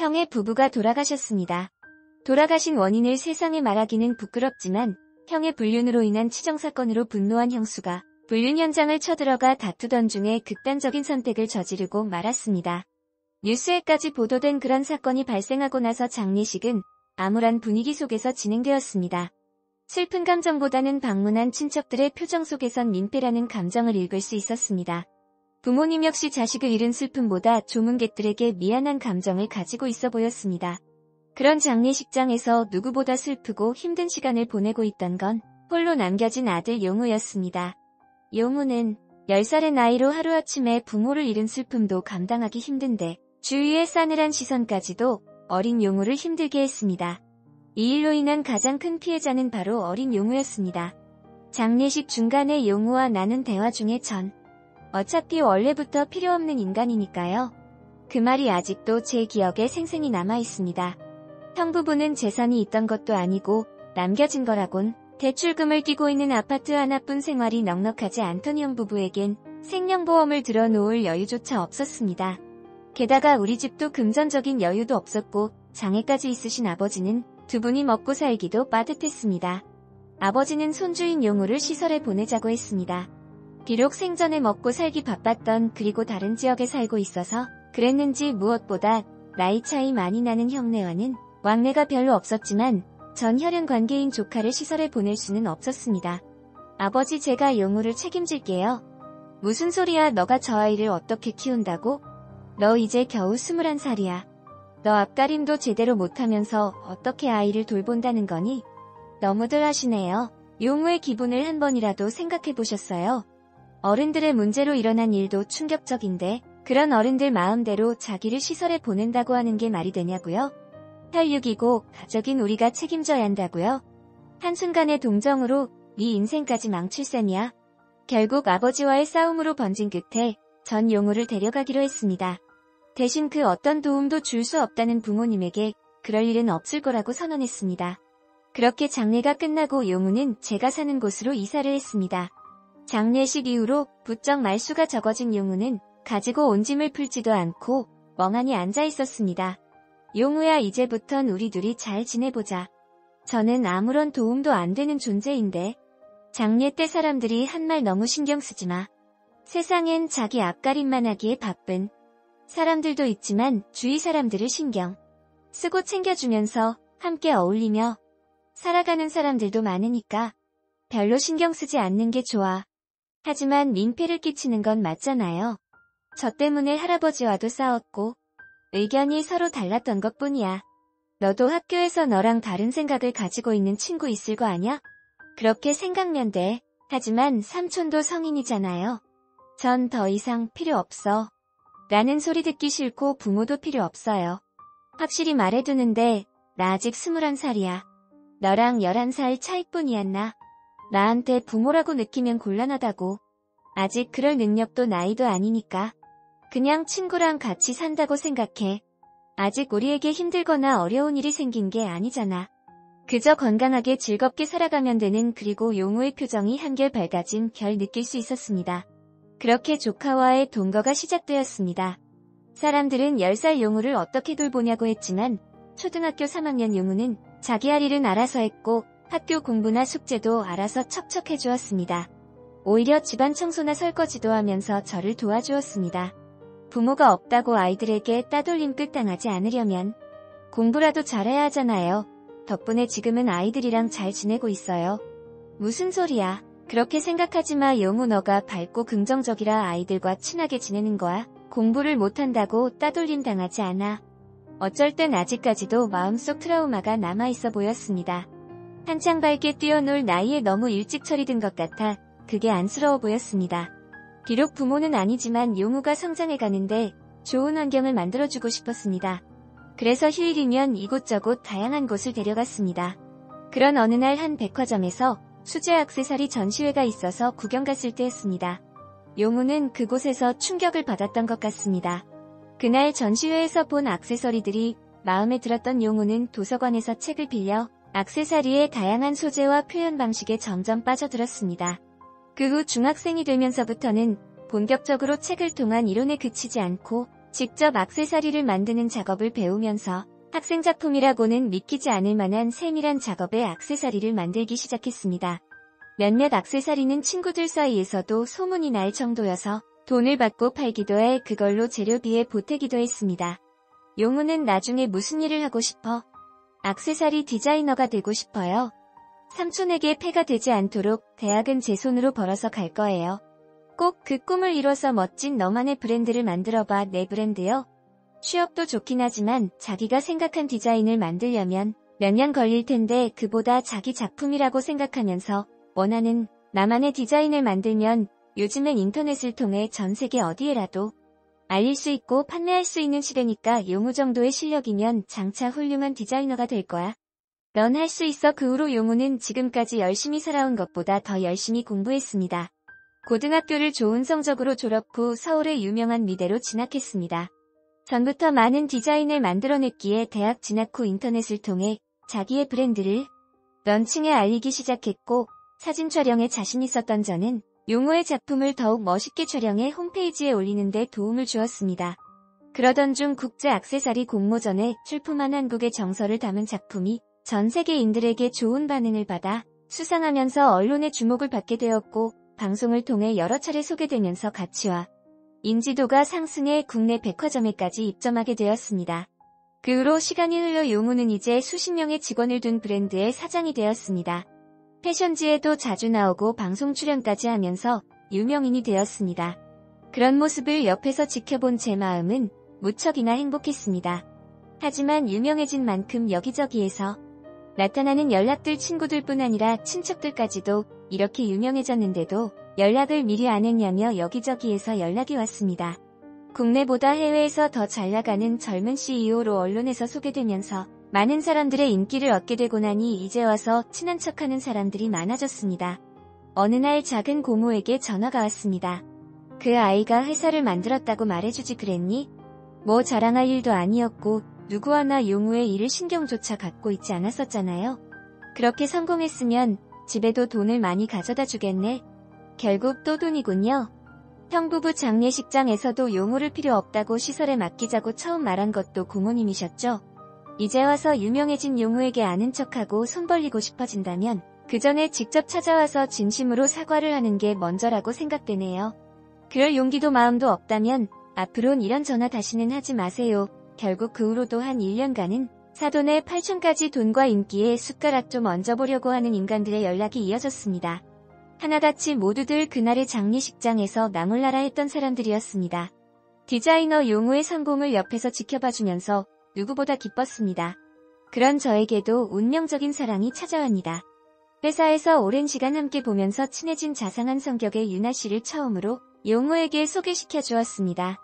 형의 부부가 돌아가셨습니다. 돌아가신 원인을 세상에 말하기는 부끄럽지만 형의 불륜으로 인한 치정사건으로 분노한 형수가 불륜 현장을 쳐들어가 다투던 중에 극단적인 선택을 저지르고 말았습니다. 뉴스에까지 보도된 그런 사건이 발생하고 나서 장례식은 암울한 분위기 속에서 진행되었습니다. 슬픈 감정보다는 방문한 친척들의 표정 속에선 민폐라는 감정을 읽을 수 있었습니다. 부모님 역시 자식을 잃은 슬픔보다 조문객들에게 미안한 감정을 가지고 있어 보였습니다. 그런 장례식장에서 누구보다 슬프고 힘든 시간을 보내고 있던 건 홀로 남겨진 아들 용우였습니다. 용우는 10살의 나이로 하루아침에 부모를 잃은 슬픔도 감당하기 힘든데 주위의 싸늘한 시선까지도 어린 용우를 힘들게 했습니다. 이 일로 인한 가장 큰 피해자는 바로 어린 용우였습니다. 장례식 중간에 용우와 나눈 대화 중에 어차피 원래부터 필요 없는 인간이니까요. 그 말이 아직도 제 기억에 생생히 남아있습니다. 형 부부는 재산이 있던 것도 아니고 남겨진 거라곤 대출금을 끼고 있는 아파트 하나뿐 생활이 넉넉하지 않던 형 부부에겐 생명보험을 들어놓을 여유조차 없었습니다. 게다가 우리 집도 금전적인 여유도 없었고 장애까지 있으신 아버지는 두 분이 먹고 살기도 빠듯했습니다. 아버지는 손주인 용우를 시설에 보내자고 했습니다. 비록 생전에 먹고 살기 바빴던 그리고 다른 지역에 살고 있어서 그랬는지 무엇보다 나이 차이 많이 나는 형네와는 왕래가 별로 없었지만 전 혈연 관계인 조카를 시설에 보낼 수는 없었습니다. 아버지 제가 용우를 책임질게요. 무슨 소리야 너가 저 아이를 어떻게 키운다고? 너 이제 겨우 21살이야. 너 앞가림도 제대로 못하면서 어떻게 아이를 돌본다는 거니? 너무들 하시네요. 용우의 기분을 한 번이라도 생각해보셨어요? 어른들의 문제로 일어난 일도 충격적인데 그런 어른들 마음대로 자기를 시설에 보낸다고 하는 게 말이 되냐고요? 혈육이고 가족인 우리가 책임져야 한다고요? 한순간의 동정으로 네 인생까지 망칠 셈이야. 결국 아버지와의 싸움으로 번진 끝에 전 용우를 데려가기로 했습니다. 대신 그 어떤 도움도 줄 수 없다는 부모님에게 그럴 일은 없을 거라고 선언했습니다. 그렇게 장례가 끝나고 용우는 제가 사는 곳으로 이사를 했습니다. 장례식 이후로 부쩍 말수가 적어진 용우는 가지고 온 짐을 풀지도 않고 멍하니 앉아 있었습니다. 용우야 이제부턴 우리 둘이 잘 지내보자. 저는 아무런 도움도 안 되는 존재인데. 장례 때 사람들이 한 말 너무 신경 쓰지 마. 세상엔 자기 앞가림만 하기에 바쁜 사람들도 있지만 주위 사람들을 신경 쓰고 챙겨주면서 함께 어울리며 살아가는 사람들도 많으니까 별로 신경 쓰지 않는 게 좋아. 하지만 민폐를 끼치는 건 맞잖아요. 저 때문에 할아버지와도 싸웠고 의견이 서로 달랐던 것뿐이야. 너도 학교에서 너랑 다른 생각을 가지고 있는 친구 있을 거 아냐? 그렇게 생각면 돼. 하지만 삼촌도 성인이잖아요. 전 더 이상 필요 없어. 라는 소리 듣기 싫고 부모도 필요 없어요. 확실히 말해두는데 나 아직 21살이야. 너랑 11살 차이뿐이야 나. 나한테 부모라고 느끼면 곤란하다고. 아직 그럴 능력도 나이도 아니니까. 그냥 친구랑 같이 산다고 생각해. 아직 우리에게 힘들거나 어려운 일이 생긴 게 아니잖아. 그저 건강하게 즐겁게 살아가면 되는. 그리고 용우의 표정이 한결 밝아진 별 느낄 수 있었습니다. 그렇게 조카와의 동거가 시작되었습니다. 사람들은 10살 용우를 어떻게 돌보냐고 했지만 초등학교 3학년 용우는 자기 할 일은 알아서 했고 학교 공부나 숙제도 알아서 척척 해주었습니다. 오히려 집안 청소나 설거지도 하면서 저를 도와주었습니다. 부모가 없다고 아이들에게 따돌림 끝당하지 않으려면 공부라도 잘해야 하잖아요. 덕분에 지금은 아이들이랑 잘 지내고 있어요. 무슨 소리야. 그렇게 생각하지 마. 용우 너가 밝고 긍정적이라 아이들과 친하게 지내는 거야. 공부를 못한다고 따돌림 당하지 않아. 어쩔 땐 아직까지도 마음속 트라우마가 남아있어 보였습니다. 한창 밝게 뛰어놀 나이에 너무 일찍 처리된 것 같아 그게 안쓰러워 보였습니다. 비록 부모는 아니지만 용우가 성장해가는데 좋은 환경을 만들어주고 싶었습니다. 그래서 휴일이면 이곳저곳 다양한 곳을 데려갔습니다. 그런 어느 날 한 백화점에서 수제 액세서리 전시회가 있어서 구경 갔을 때였습니다. 용우는 그곳에서 충격을 받았던 것 같습니다. 그날 전시회에서 본 액세서리들이 마음에 들었던 용우는 도서관에서 책을 빌려 액세서리의 다양한 소재와 표현 방식에 점점 빠져들었습니다. 그 후 중학생이 되면서부터는 본격적으로 책을 통한 이론에 그치지 않고 직접 액세서리를 만드는 작업을 배우면서 학생 작품이라고는 믿기지 않을 만한 세밀한 작업의 액세서리를 만들기 시작했습니다. 몇몇 액세서리는 친구들 사이에서도 소문이 날 정도여서 돈을 받고 팔기도 해 그걸로 재료비에 보태기도 했습니다. 용우는 나중에 무슨 일을 하고 싶어? 액세서리 디자이너가 되고 싶어요. 삼촌에게 폐가 되지 않도록 대학은 제 손으로 벌어서 갈 거예요. 꼭 그 꿈을 이뤄서 멋진 너만의 브랜드를 만들어봐. 내 브랜드요? 취업도 좋긴 하지만 자기가 생각한 디자인을 만들려면 몇 년 걸릴 텐데 그보다 자기 작품이라고 생각하면서 원하는 나만의 디자인을 만들면 요즘엔 인터넷을 통해 전 세계 어디에라도 알릴 수 있고 판매할 수 있는 시대니까 용우 정도의 실력이면 장차 훌륭한 디자이너가 될 거야. 넌 할 수 있어. 그 후로 용우는 지금까지 열심히 살아온 것보다 더 열심히 공부했습니다. 고등학교를 좋은 성적으로 졸업 후 서울의 유명한 미대로 진학했습니다. 전부터 많은 디자인을 만들어냈기에 대학 진학 후 인터넷을 통해 자기의 브랜드를 런칭해 알리기 시작했고 사진 촬영에 자신 있었던 저는 용우의 작품을 더욱 멋있게 촬영해 홈페이지에 올리는 데 도움을 주었습니다. 그러던 중 국제 액세서리 공모전에 출품한 한국의 정서를 담은 작품이 전 세계인들에게 좋은 반응을 받아 수상하면서 언론의 주목을 받게 되었고 방송을 통해 여러 차례 소개되면서 가치와 인지도가 상승해 국내 백화점에까지 입점하게 되었습니다. 그 후로 시간이 흘러 용우는 이제 수십 명의 직원을 둔 브랜드의 사장이 되었습니다. 패션지에도 자주 나오고 방송 출연까지 하면서 유명인이 되었습니다. 그런 모습을 옆에서 지켜본 제 마음은 무척이나 행복했습니다. 하지만 유명해진 만큼 여기저기에서 나타나는 연락들 친구들뿐 아니라 친척들까지도 이렇게 유명해졌는데도 연락을 미리 안 했냐며 여기저기에서 연락이 왔습니다. 국내보다 해외에서 더 잘나가는 젊은 CEO로 언론에서 소개되면서 많은 사람들의 인기를 얻게 되고 나니 이제 와서 친한 척하는 사람들이 많아졌습니다. 어느 날 작은 고모에게 전화가 왔습니다. 그 아이가 회사를 만들었다고 말해주지 그랬니? 뭐 자랑할 일도 아니었고 누구 하나 용우의 일을 신경조차 갖고 있지 않았었잖아요. 그렇게 성공했으면 집에도 돈을 많이 가져다 주겠네. 결국 또 돈이군요. 형부부 장례식장에서도 용우를 필요 없다고 시설에 맡기자고 처음 말한 것도 고모님이셨죠. 이제 와서 유명해진 용우에게 아는 척하고 손 벌리고 싶어진다면 그 전에 직접 찾아와서 진심으로 사과를 하는 게 먼저라고 생각되네요. 그럴 용기도 마음도 없다면 앞으론 이런 전화 다시는 하지 마세요. 결국 그 후로도 한 1년간은 사돈의 8촌까지 돈과 인기에 숟가락 좀 얹어보려고 하는 인간들의 연락이 이어졌습니다. 하나같이 모두들 그날의 장례식장에서 나몰라라 했던 사람들이었습니다. 디자이너 용우의 성공을 옆에서 지켜봐주면서 누구보다 기뻤습니다. 그런 저에게도 운명적인 사랑이 찾아왔니다. 회사에서 오랜 시간 함께 보면서 친해진 자상한 성격의 유나 씨를 처음으로 용우에게 소개시켜 주었습니다.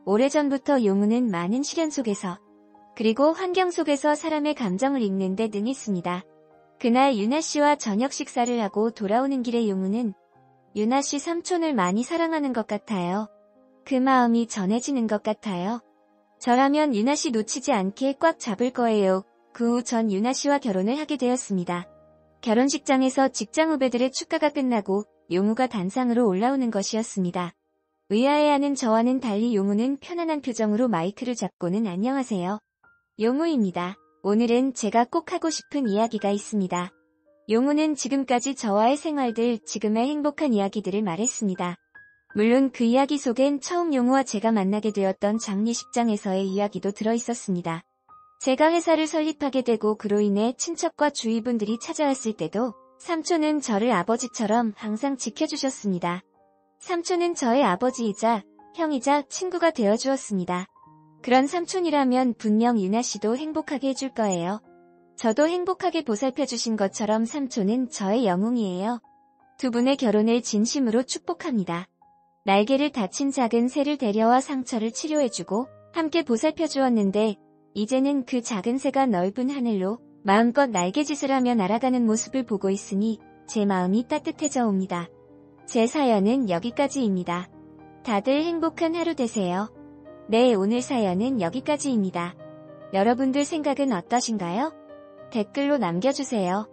오래전부터 용우는 많은 시련 속에서 그리고 환경 속에서 사람의 감정을 읽는 데 능했습니다. 그날 유나 씨와 저녁 식사를 하고 돌아오는 길에 용우는 유나 씨 삼촌을 많이 사랑하는 것 같아요. 그 마음이 전해지는 것 같아요. 저라면 유나 씨 놓치지 않게 꽉 잡을 거예요. 그 후 전 유나 씨와 결혼을 하게 되었습니다. 결혼식장에서 직장 후배들의 축가가 끝나고 용우가 단상으로 올라오는 것이었습니다. 의아해하는 저와는 달리 용우는 편안한 표정으로 마이크를 잡고는 안녕하세요. 용우입니다. 오늘은 제가 꼭 하고 싶은 이야기가 있습니다. 용우는 지금까지 저와의 생활들, 지금의 행복한 이야기들을 말했습니다. 물론 그 이야기 속엔 처음 용우와 제가 만나게 되었던 장례식장에서의 이야기도 들어있었습니다. 제가 회사를 설립하게 되고 그로 인해 친척과 주위 분들이 찾아왔을 때도 삼촌은 저를 아버지처럼 항상 지켜주셨습니다. 삼촌은 저의 아버지이자 형이자 친구가 되어주었습니다. 그런 삼촌이라면 분명 유나 씨도 행복하게 해줄 거예요. 저도 행복하게 보살펴주신 것처럼 삼촌은 저의 영웅이에요. 두 분의 결혼을 진심으로 축복합니다. 날개를 다친 작은 새를 데려와 상처를 치료해주고 함께 보살펴주었는데 이제는 그 작은 새가 넓은 하늘로 마음껏 날개짓을 하며 날아가는 모습을 보고 있으니 제 마음이 따뜻해져 옵니다. 제 사연은 여기까지입니다. 다들 행복한 하루 되세요. 네, 오늘 사연은 여기까지입니다. 여러분들 생각은 어떠신가요? 댓글로 남겨주세요.